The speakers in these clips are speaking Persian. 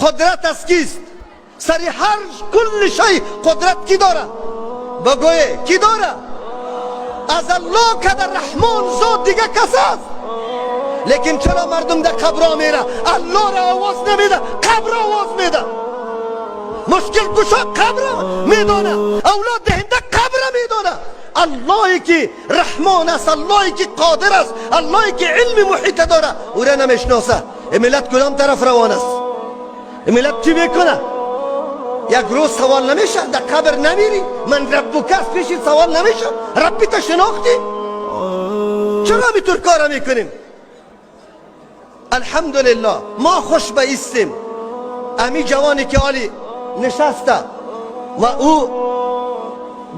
قدرت از کیست؟ سری هر کل شی قدرت کی داره؟ بگویه کی داره؟ از الله که در رحمان زود دیگه کس است. لیکن چرا مردم در قبر میره؟ الله را آواز نمیده، قبر آواز میده. مشکل کشا قبر میدونه، اولاد دهنده قبر میدونه. اللهی که رحمان است، اللهی که قادر است، اللهی که علم محیط داره، او را نمیشناسه. ملت کدام طرف روان است؟ ملت چی میکنه؟ یک روز سوال نمیشه؟ در قبر نمیری؟ من ربک است پیش سوال نمیشه؟ ربی تا شناختی؟ چرا میطور کار میکنیم؟ الحمدلله ما خوش به ایستیم. امی جوانی که آلی نشسته و او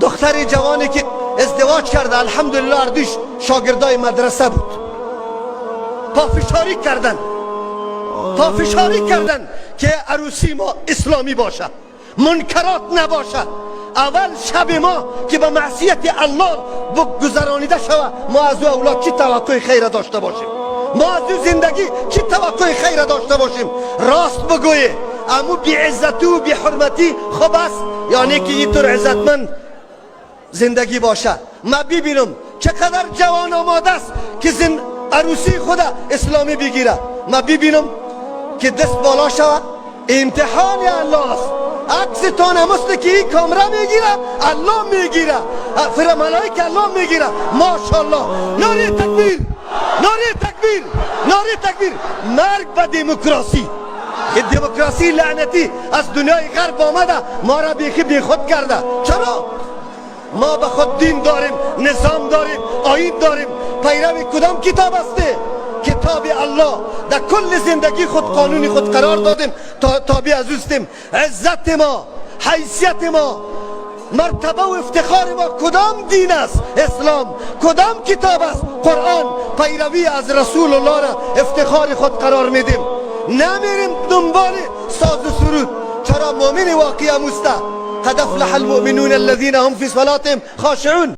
دختری جوانی که ازدواج کرده، الحمدلله اردوش شاگردای مدرسه بود، پافشاری کردن که عروسی ما اسلامی باشه، منکرات نباشه. اول شب ما که به معصیت الله بگذرانیده شوه، ما از او اولاد چی توقع خیر داشته باشیم؟ ما از او زندگی چی توقع خیر داشته باشیم؟ راست بگویه امو بی عزتی و بی حرمتی خوب است؟ یعنی که اینطور عزتمند زندگی باشه. ما ببینم چقدر جوان آماده است که عروسی خود اسلامی بگیره. ما ببینم که دست بالا شود، امتحان الله است. عکس تا نمست که این کامرا میگیره، الله میگیره، فر ملائکه الله میگیره. ماشاءالله. نعره تکبیر، نعره تکبیر، نعره تکبیر. مرگ به دموکراسی. این دموکراسی لعنتی از دنیای غرب آمده، ما را بی خود کرده. چرا؟ ما به خود دین داریم، نظام داریم، آیین داریم. پیروی کدام کتاب است؟ کتاب الله. در کل زندگی خود قانونی خود قرار دادیم، تابع از اوستیم. عزت ما، حیثیت ما، مرتبه و افتخار ما کدام دین است؟ اسلام. کدام کتاب است؟ قرآن. پیروی از رسول الله را افتخار خود قرار میدیم، نمیریم دنبال ساز و سرود. چرا؟ مؤمن واقعی مسته. قد افلح المؤمنون الذين هم في صلاتهم خاشعون.